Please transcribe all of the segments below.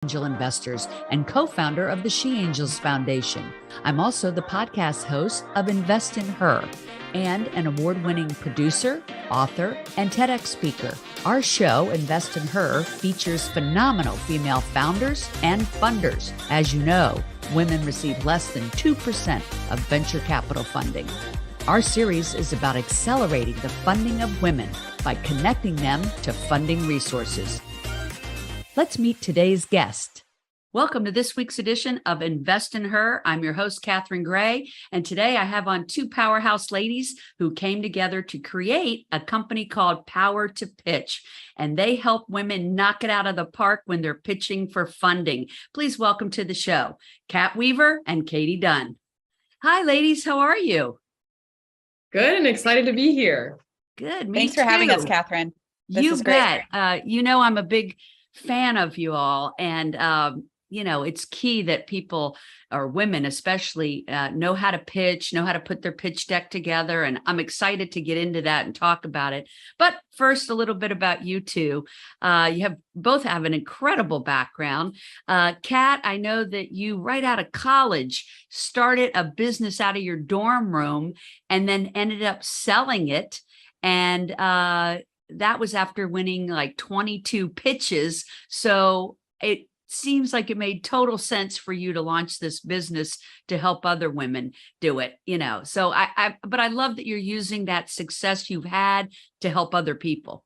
Angel investors and co-founder of the She Angels Foundation. I'm also the podcast host of Invest in Her and an award-winning producer, author, and TEDx speaker. Our show, Invest in Her, features phenomenal female founders and funders. As you know, women receive less than 2% of venture capital funding. Our series is about accelerating the funding of women by connecting them to funding resources. Let's meet today's guest. Welcome to this week's edition of Invest in Her. I'm your host, Catherine Gray, and today I have on two powerhouse ladies who came together to create a company called Power to Pitch, and they help women knock it out of the park when they're pitching for funding. Please welcome to the show, Kat Weaver and Katie Dunn. Hi, ladies. How are you? Good and excited to be here. Good. Thanks for having us, Catherine. You bet. I'm a big fan of you all. And, it's key that people, or women especially, know how to pitch, know how to put their pitch deck together. And I'm excited to get into that and talk about it. But first, a little bit about you two. You both have an incredible background. Kat, I know that you, right out of college, started a business out of your dorm room and then ended up selling it. And that was after winning like 22 pitches. So it seems like it made total sense for you to launch this business to help other women do it, So but I love that you're using that success you've had to help other people.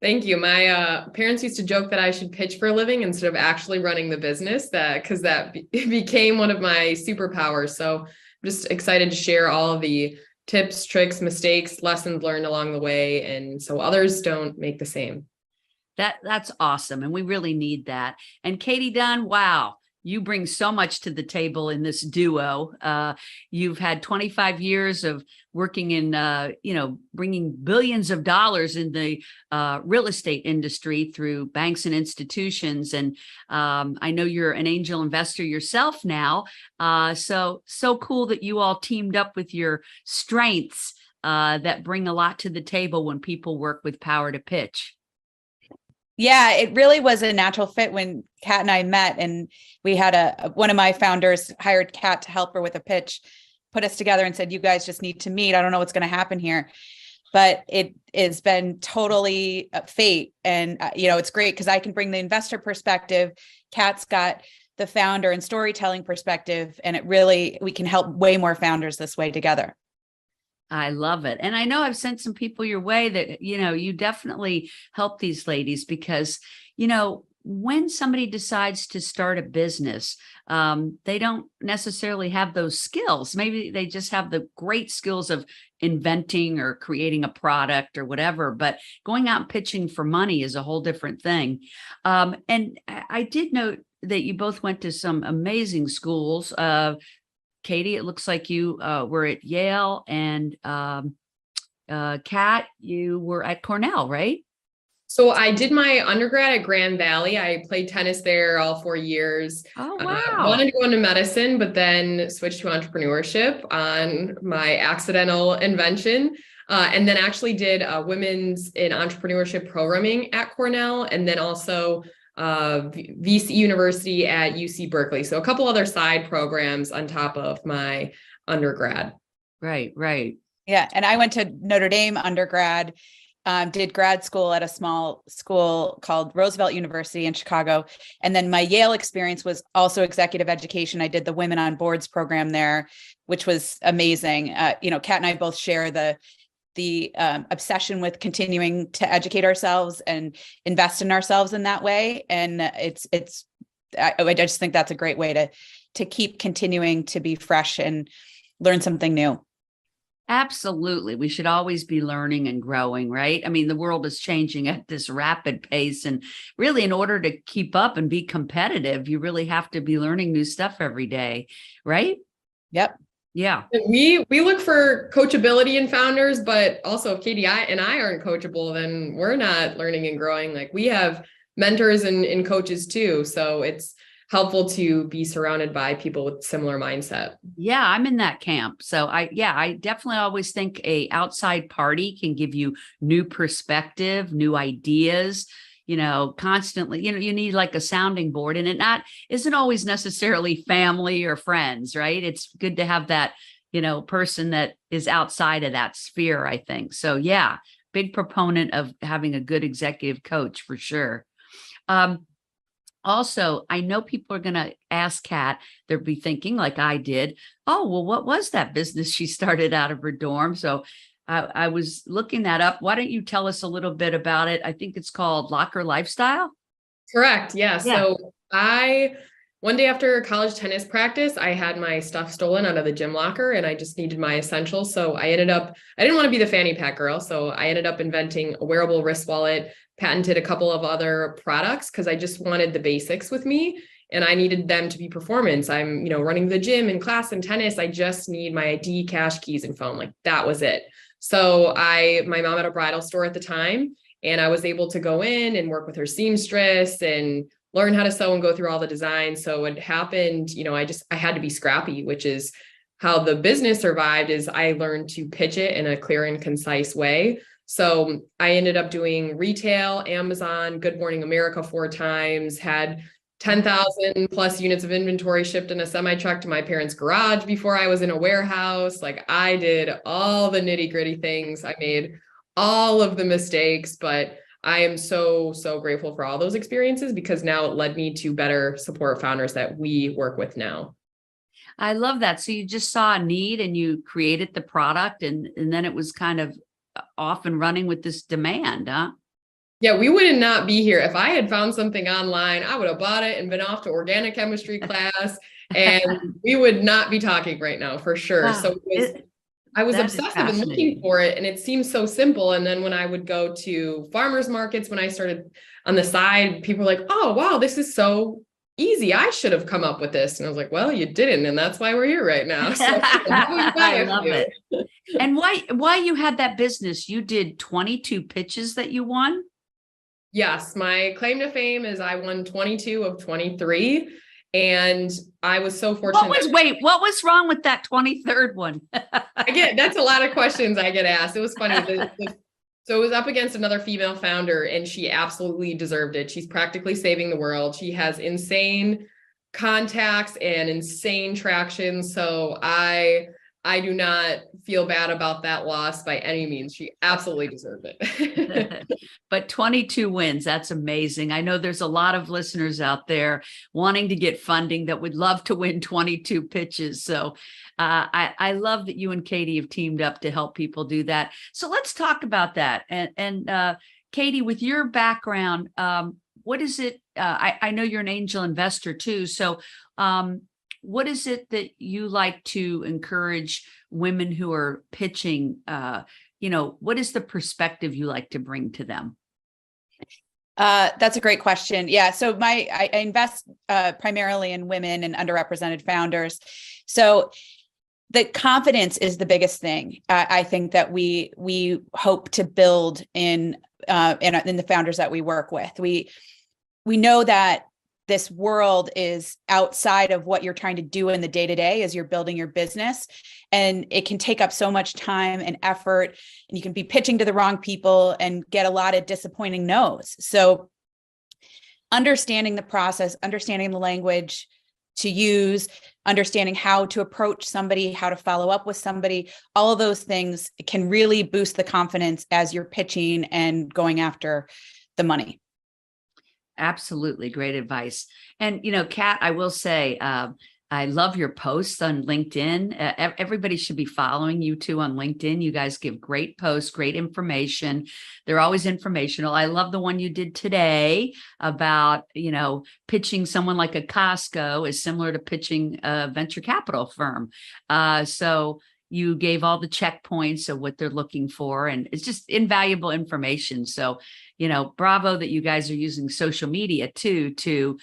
Thank you. My parents used to joke that I should pitch for a living instead of actually running the business, because that became one of my superpowers. So I'm just excited to share all of the tips, tricks, mistakes, lessons learned along the way, and so others don't make the same. That's awesome, and we really need that. And Katie Dunn, wow, you bring so much to the table in this duo. You've had 25 years of working in, bringing billions of dollars in the real estate industry through banks and institutions. And I know you're an angel investor yourself now. So cool that you all teamed up with your strengths that bring a lot to the table when people work with Power to Pitch. Yeah, it really was a natural fit when Kat and I met, and we had one of my founders hired Kat to help her with a pitch, put us together and said, you guys just need to meet. I don't know what's going to happen here, but it has been totally fate. And, it's great because I can bring the investor perspective. Kat's got the founder and storytelling perspective, and we can help way more founders this way together. I love it. And I know I've sent some people your way that, you definitely help these ladies because, when somebody decides to start a business, they don't necessarily have those skills. Maybe they just have the great skills of inventing or creating a product or whatever, but going out and pitching for money is a whole different thing. And I did note that you both went to some amazing schools. Katie, it looks like you were at Yale, and Kat, you were at Cornell, right? So I did my undergrad at Grand Valley. I played tennis there all 4 years. Oh, wow. Wanted to go into medicine, but then switched to entrepreneurship on my accidental invention. And then actually did women's in entrepreneurship programming at Cornell, and then also VC University at UC Berkeley. So a couple other side programs on top of my undergrad. Right. Yeah. And I went to Notre Dame undergrad, did grad school at a small school called Roosevelt University in Chicago. And then my Yale experience was also executive education. I did the Women on Boards program there, which was amazing. Kat and I both share the obsession with continuing to educate ourselves and invest in ourselves in that way. And I just think that's a great way to keep continuing to be fresh and learn something new. Absolutely. We should always be learning and growing, right? I mean, the world is changing at this rapid pace, and really in order to keep up and be competitive, you really have to be learning new stuff every day, right? Yep. Yeah. We look for coachability in founders, but also if Katie and I aren't coachable, then we're not learning and growing. Like, we have mentors and coaches too. So it's helpful to be surrounded by people with similar mindset. Yeah, I'm in that camp. So I definitely always think a outside party can give you new perspective, new ideas. constantly, you need like a sounding board, and it isn't always necessarily family or friends, right? It's good to have that, person that is outside of that sphere, I think. So yeah, big proponent of having a good executive coach for sure. Also, I know people are going to ask Kat, they'll be thinking like I did, oh, well, what was that business she started out of her dorm? So I was looking that up. Why don't you tell us a little bit about it? I think it's called Locker Lifestyle. Correct. Yeah. So one day after college tennis practice, I had my stuff stolen out of the gym locker and I just needed my essentials. So I didn't want to be the fanny pack girl. So I ended up inventing a wearable wrist wallet, patented a couple of other products because I just wanted the basics with me and I needed them to be performance. I'm, running the gym and class and tennis. I just need my ID, cash, keys, and phone. Like that was it. So my mom had a bridal store at the time and I was able to go in and work with her seamstress and learn how to sew and go through all the designs. So what happened, I had to be scrappy, which is how the business survived is I learned to pitch it in a clear and concise way. So I ended up doing retail, Amazon, Good Morning America 4 times, had 10,000 plus units of inventory shipped in a semi truck to my parents' garage before I was in a warehouse. Like I did all the nitty gritty things. I made all of the mistakes, but I am so, so grateful for all those experiences because now it led me to better support founders that we work with now. I love that. So you just saw a need and you created the product and then it was kind of off and running with this demand, huh? Yeah, we would not be here. If I had found something online, I would have bought it and been off to organic chemistry class and we would not be talking right now for sure. Wow. So I was obsessive and looking for it and it seems so simple. And then when I would go to farmers markets, when I started on the side, people were like, oh, wow, this is so easy. I should have come up with this. And I was like, well, you didn't. And that's why we're here right now. So I love it. And why you had that business? You did 22 pitches that you won? Yes. My claim to fame is I won 22 of 23. And I was so fortunate. What was wrong with that 23rd one? That's a lot of questions I get asked. It was funny. So it was up against another female founder and she absolutely deserved it. She's practically saving the world. She has insane contacts and insane traction. So I do not feel bad about that loss by any means. She absolutely deserved it. But 22 wins, that's amazing. I know there's a lot of listeners out there wanting to get funding that would love to win 22 pitches. So I love that you and Katie have teamed up to help people do that. So let's talk about that. And Katie, with your background, what is it? I know you're an angel investor too. So what is it that you like to encourage women who are pitching? What is the perspective you like to bring to them? That's a great question. Yeah. So I invest primarily in women and underrepresented founders. So the confidence is the biggest thing. I think that we hope to build in the founders that we work with. We know that this world is outside of what you're trying to do in the day-to-day as you're building your business. And it can take up so much time and effort, and you can be pitching to the wrong people and get a lot of disappointing no's. So understanding the process, understanding the language to use, understanding how to approach somebody, how to follow up with somebody, all of those things can really boost the confidence as you're pitching and going after the money. Absolutely. Great advice. And, Kat, I will say, I love your posts on LinkedIn. Everybody should be following you too on LinkedIn. You guys give great posts, great information. They're always informational. I love the one you did today about, pitching someone like a Costco is similar to pitching a venture capital firm. So you gave all the checkpoints of what they're looking for, and it's just invaluable information. So, bravo that you guys are using social media too, to,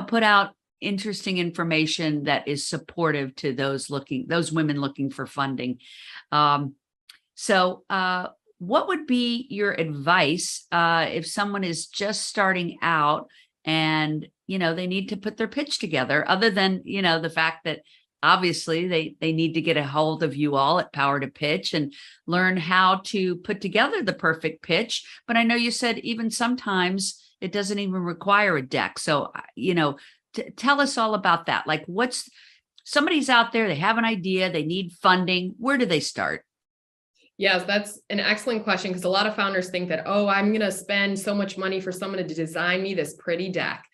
put out interesting information that is supportive to those women looking for funding. So what would be your advice if someone is just starting out and, they need to put their pitch together, other than, the fact that obviously they need to get a hold of you all at Power to Pitch and learn how to put together the perfect pitch. But I know you said even sometimes it doesn't even require a deck. So, tell us all about that. Like somebody's out there, they have an idea, they need funding. Where do they start? Yes, that's an excellent question, because a lot of founders think that, oh, I'm going to spend so much money for someone to design me this pretty deck.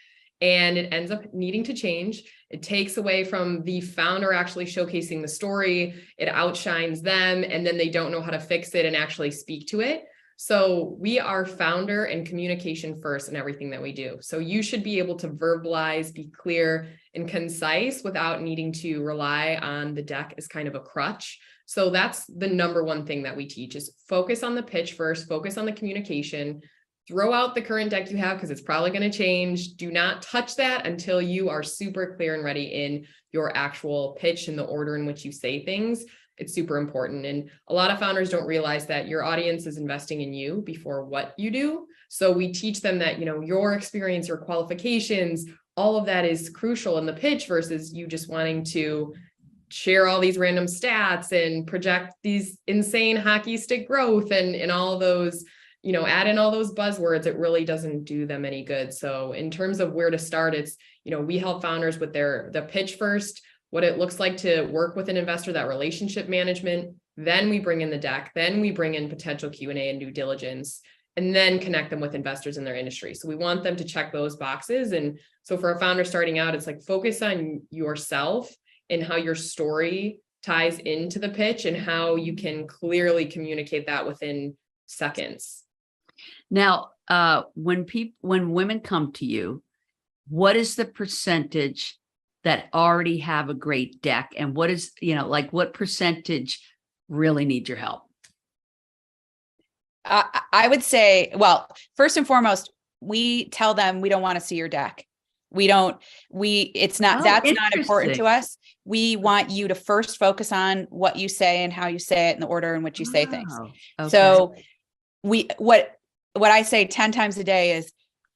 And it ends up needing to change. It takes away from the founder actually showcasing the story. It outshines them, and then they don't know how to fix it and actually speak to it. So we are founder and communication first in everything that we do. So you should be able to verbalize, be clear and concise without needing to rely on the deck as kind of a crutch. So that's the number one thing that we teach, is focus on the pitch first, focus on the communication, throw out the current deck you have because it's probably going to change. Do not touch that until you are super clear and ready in your actual pitch and the order in which you say things. It's super important. And a lot of founders don't realize that your audience is investing in you before what you do. So we teach them that, your experience, your qualifications, all of that is crucial in the pitch versus you just wanting to share all these random stats and project these insane hockey stick growth and all those, add in all those buzzwords. It really doesn't do them any good. So in terms of where to start, it's, we help founders with the pitch first, what it looks like to work with an investor, that relationship management. Then we bring in the deck, then we bring in potential Q&A and due diligence, and then connect them with investors in their industry. So we want them to check those boxes. And so for a founder starting out, it's like, focus on yourself and how your story ties into the pitch and how you can clearly communicate that within seconds. Now, when women come to you, what is the percentage that already have a great deck, and what is, what percentage really need your help? I would say, well, first and foremost, we tell them we don't want to see your deck. That's not important to us. We want you to first focus on what you say and how you say it and the order in which you say things. Okay. So what I say 10 times a day is,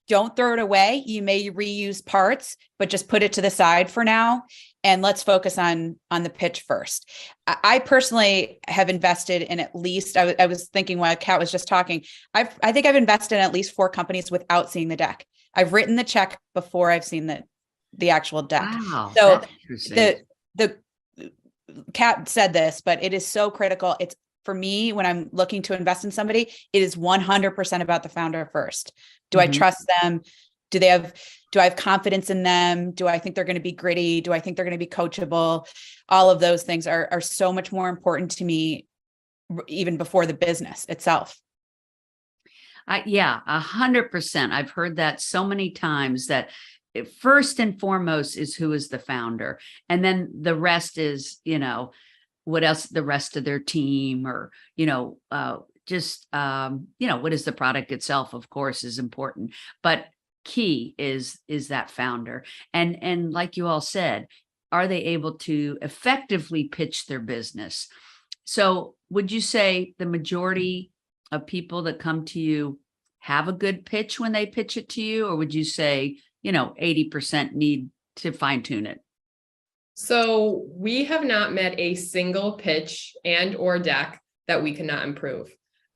don't throw it away. You may reuse parts, but just put it to the side for now. And let's focus on the pitch first. I personally have invested in at least, I was thinking while Kat was just talking, I think I've invested in at least 4 companies without seeing the deck. I've written the check before I've seen the actual deck. Wow, so the Kat said this, but it is so critical. It's, for me, when I'm looking to invest in somebody, it is 100% about the founder first. Do I trust them? Do I have confidence in them? Do I think they're going to be gritty? Do I think they're going to be coachable? All of those things are so much more important to me, even before the business itself. 100%. I've heard that so many times, that first and foremost is who is the founder. And then the rest is, what else, the rest of their team, or, what is the product itself, of course, is important, but key is that founder. And like you all said, are they able to effectively pitch their business? So would you say the majority of people that come to you have a good pitch when they pitch it to you? Or would you say, 80% need to fine tune it? So we have not met a single pitch and or deck that we cannot improve.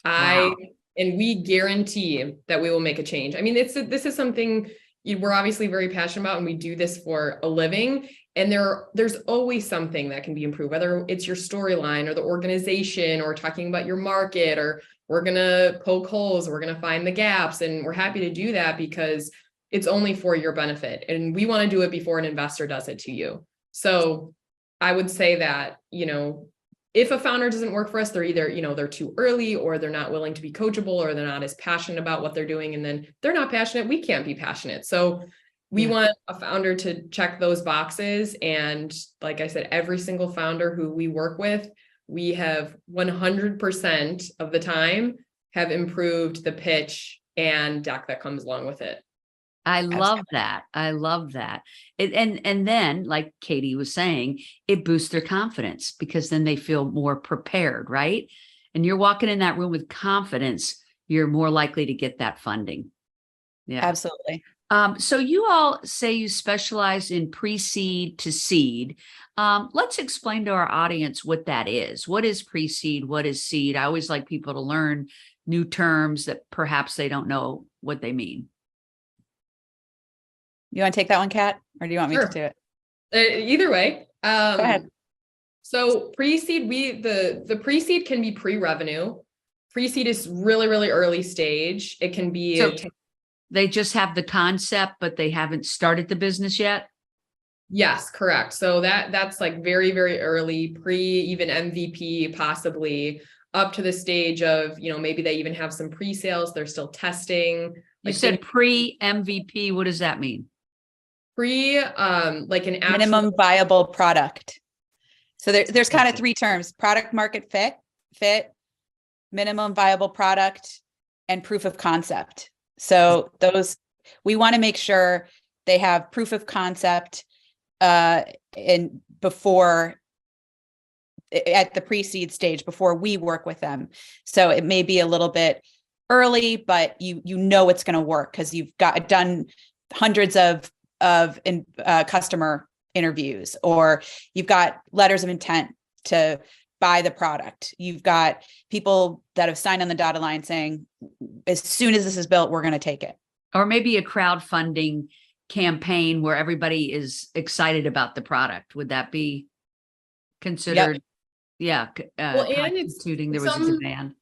Wow. And we guarantee that we will make a change. I mean, this is something we're obviously very passionate about, and we do this for a living. And there's always something that can be improved, whether it's your storyline or the organization or talking about your market, or we're going to poke holes, we're going to find the gaps. And we're happy to do that because it's only for your benefit. And we want to do it before an investor does it to you. So I would say that, if a founder doesn't work for us, they're either, they're too early, or they're not willing to be coachable, or they're not as passionate about what they're doing. And then they're not passionate. We can't be passionate. So we want a founder to check those boxes. And like I said, every single founder who we work with, we have 100% of the time have improved the pitch and deck that comes along with it. I love that. I love that. And then, like Katie was saying, it boosts their confidence, because then they feel more prepared, right? And you're walking in that room with confidence, you're more likely to get that funding. Yeah, absolutely. So you all say you specialize in pre-seed to seed. Let's explain to our audience what that is. What is pre-seed? What is seed? I always like people to learn new terms that perhaps they don't know what they mean. You want to take that one, Kat, or do you want me Sure. to do it? Either way. Go ahead. So pre-seed, the pre-seed can be pre-revenue. Pre-seed is really, really early stage. It can be So they just have the concept, but they haven't started the business yet. yes, correct. So that's like very, very early, even MVP, possibly up to the stage of, maybe they even have some pre-sales. They're still testing. You said pre-MVP. What does that mean? Like an actual Minimum viable product. So there's kind of three terms: product market fit, minimum viable product, and proof of concept. So those, we want to make sure they have proof of concept and before, at the pre-seed stage, before we work with them. So it may be a little bit early, but you know it's going to work because you've done hundreds of customer interviews, or you've got letters of intent to buy the product. You've got people that have signed on the dotted line saying, as soon as this is built, we're going to take it. Or maybe a crowdfunding campaign where everybody is excited about the product. Would that be considered? Yep. Yeah. Well, and constituting there was a demand.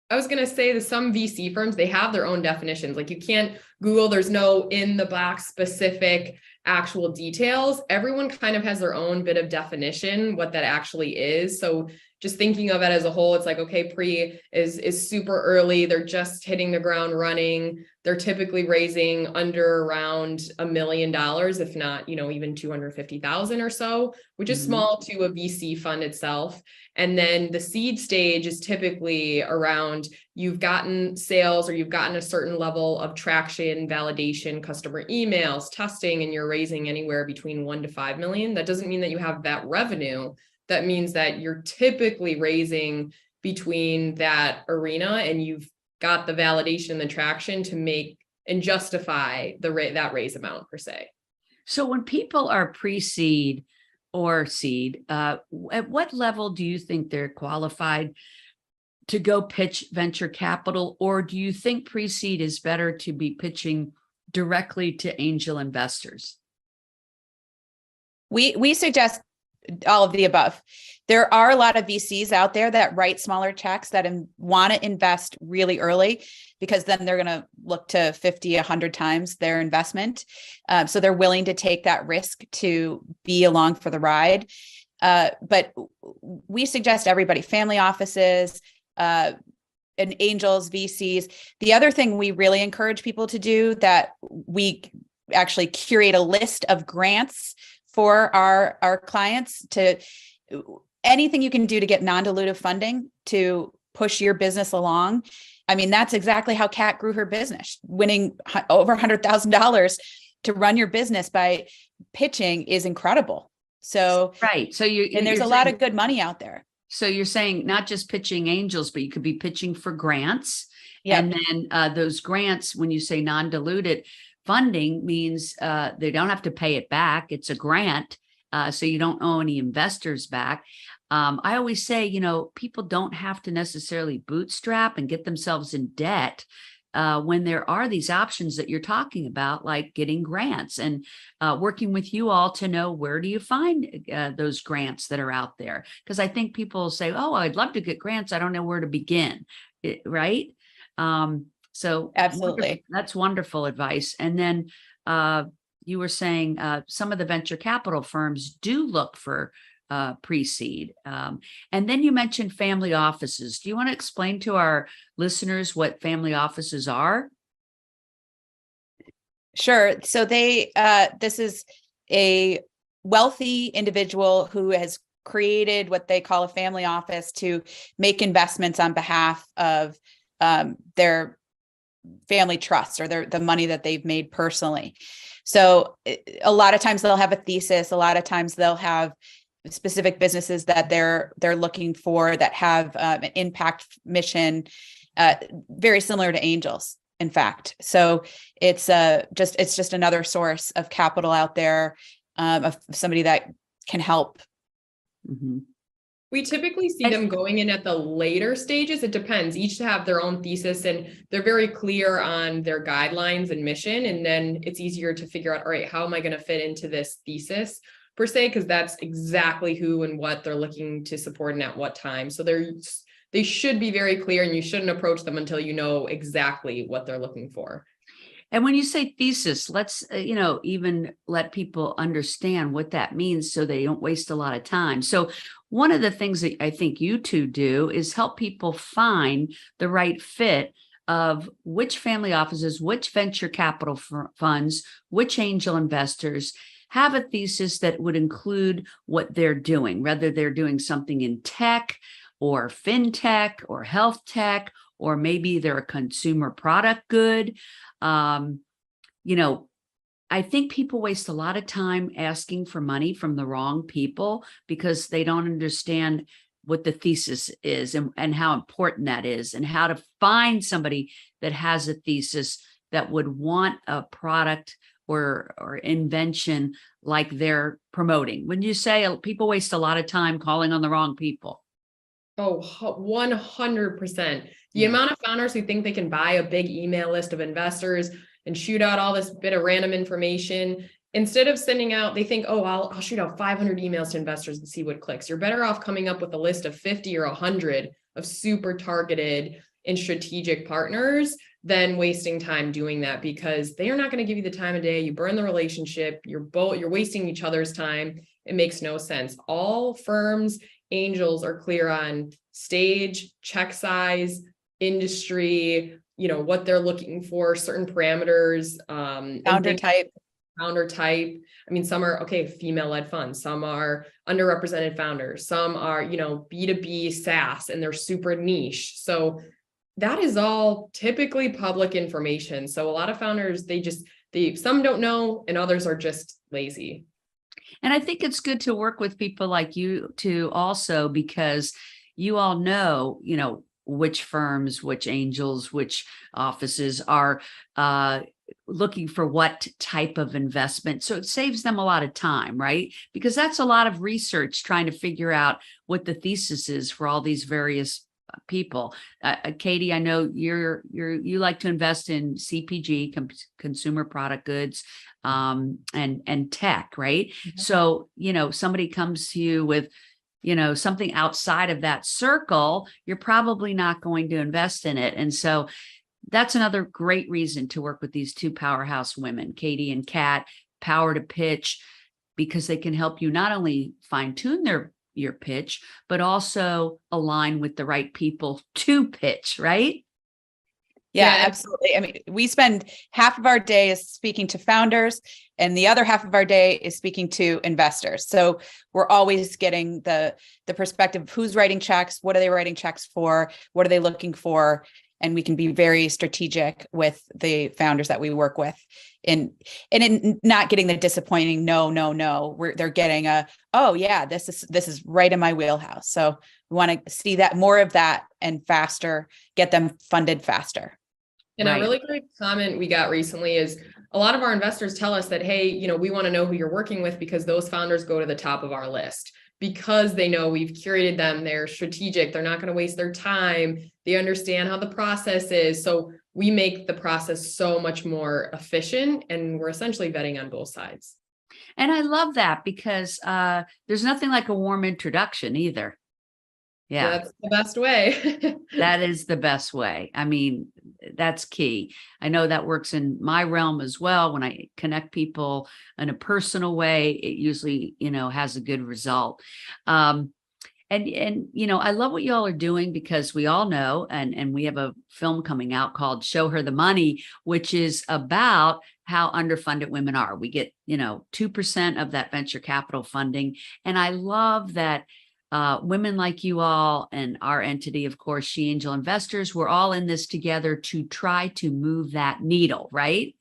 I was going to say that some VC firms, they have their own definitions. Like you can't Google, there's no in the box specific actual details. Everyone kind of has their own bit of definition, what that actually is. So just thinking of it as a whole, it's like, okay, pre is super early. They're just hitting the ground running. They're typically raising under around $1 million, if not, even 250,000 or so, which is small to a VC fund itself. And then the seed stage is typically around you've gotten sales or you've gotten a certain level of traction, validation, customer emails, testing, and you're raising anywhere between 1 to 5 million. That doesn't mean that you have that revenue. That means that you're typically raising between that arena and you've got the validation, the traction to make and justify that raise amount per se. So when people are pre-seed or seed, at what level do you think they're qualified to go pitch venture capital? Or do you think pre-seed is better to be pitching directly to angel investors? We suggest all of the above. There are a lot of VCs out there that write smaller checks that want to invest really early, because then they're going to look to 50, 100 times their investment. So they're willing to take that risk to be along for the ride. But we suggest everybody, family offices, and angels, VCs. The other thing we really encourage people to do, that we actually curate a list of grants for our clients, to anything you can do to get non-dilutive funding to push your business along. I mean, that's exactly how Kat grew her business. Winning over $100,000 to run your business by pitching is incredible. So, right. So there's a lot of good money out there. So you're saying not just pitching angels, but you could be pitching for grants. Yep. And then those grants, when you say non-diluted funding, means they don't have to pay it back. It's a grant. So you don't owe any investors back. I always say, people don't have to necessarily bootstrap and get themselves in debt when there are these options that you're talking about, like getting grants and working with you all to know where do you find those grants that are out there. Because I think people say, oh, I'd love to get grants. I don't know where to begin. Right. So absolutely, that's wonderful advice. And then you were saying some of the venture capital firms do look for pre-seed. And then you mentioned family offices. Do you want to explain to our listeners what family offices are? Sure. So this is a wealthy individual who has created what they call a family office to make investments on behalf of their family trusts or the money that they've made personally. So a lot of times they'll have a thesis. A lot of times they'll have specific businesses that they're looking for that have an impact mission, very similar to angels, in fact. So it's just another source of capital out there, of somebody that can help. Mm-hmm. We typically see them going in at the later stages. It depends. Each have their own thesis and they're very clear on their guidelines and mission. And then it's easier to figure out, all right, how am I going to fit into this thesis per se? Because that's exactly who and what they're looking to support and at what time. So they should be very clear, and you shouldn't approach them until you know exactly what they're looking for. And when you say thesis, let's, even let people understand what that means so they don't waste a lot of time. So one of the things that I think you two do is help people find the right fit of which family offices, which venture capital funds, which angel investors have a thesis that would include what they're doing, whether they're doing something in tech or fintech or health tech, or maybe they're a consumer product good. I think people waste a lot of time asking for money from the wrong people because they don't understand what the thesis is and how important that is, and how to find somebody that has a thesis that would want a product or invention like they're promoting. When you say people waste a lot of time calling on the wrong people. Oh, 100%. The amount of founders who think they can buy a big email list of investors and shoot out all this bit of random information, instead of sending out, they think, oh, I'll shoot out 500 emails to investors and see what clicks. You're better off coming up with a list of 50 or 100 of super targeted and strategic partners than wasting time doing that, because they are not going to give you the time of day. You burn the relationship. You're wasting each other's time. It makes no sense. All firms, angels are clear on stage, check size, industry, what they're looking for, certain parameters, Founder type. I mean, some are, female-led funds, some are underrepresented founders, some are, B2B SaaS, and they're super niche. So that is all typically public information. So a lot of founders, some don't know, and others are just lazy. And I think it's good to work with people like you too also, because you all know, which firms, which angels, which offices are looking for what type of investment. So it saves them a lot of time, right? Because that's a lot of research trying to figure out what the thesis is for all these various people. Katie, I know you like to invest in CPG, consumer product goods, and tech, right? Mm-hmm. So, somebody comes to you with, something outside of that circle, you're probably not going to invest in it. And so that's another great reason to work with these two powerhouse women, Katie and Kat, power to pitch, because they can help you not only fine tune your pitch, but also align with the right people to pitch, right? Yeah, absolutely. I mean, we spend half of our day is speaking to founders, and the other half of our day is speaking to investors. So we're always getting the perspective of who's writing checks, what are they writing checks for, what are they looking for, and we can be very strategic with the founders that we work with, and in not getting the disappointing no. They're getting oh yeah, this is right in my wheelhouse. So we want to see that more of that and faster, get them funded faster. And a really great comment we got recently is a lot of our investors tell us that, hey, we want to know who you're working with because those founders go to the top of our list, because they know we've curated them. They're strategic. They're not going to waste their time. They understand how the process is. So we make the process so much more efficient, and we're essentially vetting on both sides. And I love that, because there's nothing like a warm introduction either. Yeah, that's the best way. That is the best way. I mean, that's key. I know that works in my realm as well. When I connect people in a personal way, it usually, has a good result. And I love what y'all are doing, because we all know, and we have a film coming out called Show Her the Money, which is about how underfunded women are. We get, 2% of that venture capital funding. And I love that women like you all and our entity, of course, She Angel Investors, we're all in this together to try to move that needle, right?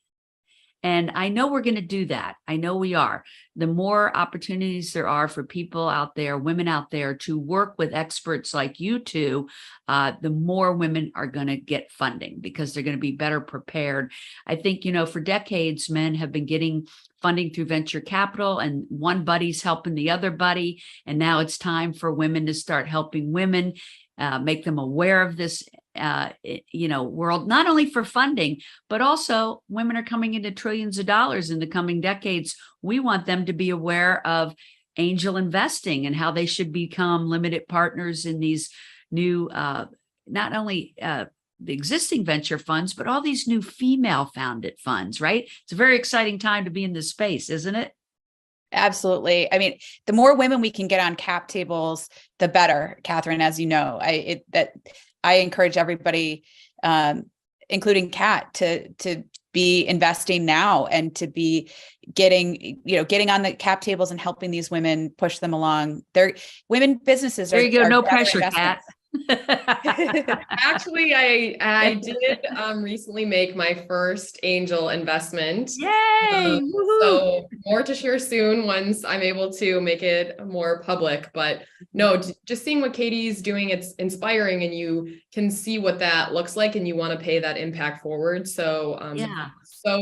And I know we're going to do that. I know we are. The more opportunities there are for people out there, women out there, to work with experts like you two, the more women are going to get funding because they're going to be better prepared. I think, for decades, men have been getting funding through venture capital, and one buddy's helping the other buddy. And now it's time for women to start helping women, make them aware of this world, not only for funding, but also women are coming into trillions of dollars in the coming decades. We want them to be aware of angel investing and how they should become limited partners in these new, not only the existing venture funds, but all these new female founded funds, right? It's a very exciting time to be in this space, isn't it? Absolutely. I mean, the more women we can get on cap tables, the better, Catherine, as you know. I encourage everybody, including Kat, to be investing now and to be getting on the cap tables and helping these women push them along. Women businesses. There you go. No pressure, Kat. Actually, I did recently make my first angel investment. Yay! So more to share soon once I'm able to make it more public. But no, just seeing what Katie's doing, it's inspiring, and you can see what that looks like, and you want to pay that impact forward. So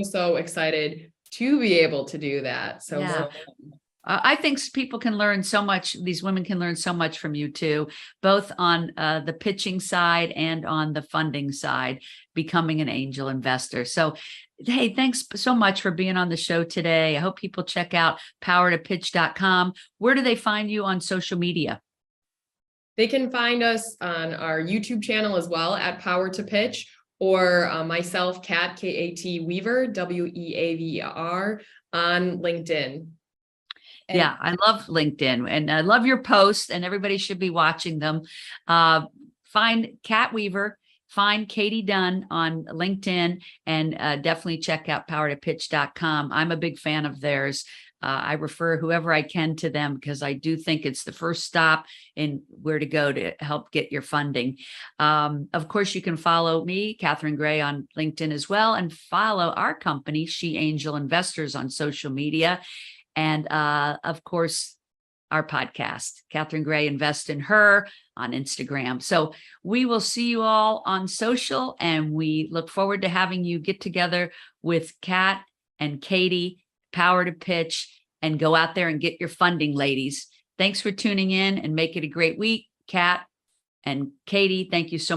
so excited to be able to do that. So yeah. I think people can learn so much. These women can learn so much from you too, both on the pitching side and on the funding side, becoming an angel investor. So, hey, thanks so much for being on the show today. I hope people check out powertopitch.com. Where do they find you on social media? They can find us on our YouTube channel as well at Power to Pitch, or myself, Kat, Kat Weaver, Weaver, on LinkedIn. Yeah, I love LinkedIn, and I love your posts, and everybody should be watching them. Find Kat Weaver, find Katie Dunn on LinkedIn, and definitely check out powertopitch.com. I'm a big fan of theirs. I refer whoever I can to them because I do think it's the first stop in where to go to help get your funding. Of course, you can follow me, Catherine Gray, on LinkedIn as well, and follow our company, She Angel Investors, on social media. And of course, our podcast, Catherine Gray Invest in Her, on Instagram. So we will see you all on social, and we look forward to having you get together with Kat and Katie, Power to Pitch, and go out there and get your funding, ladies. Thanks for tuning in, and make it a great week. Kat and Katie, thank you so much.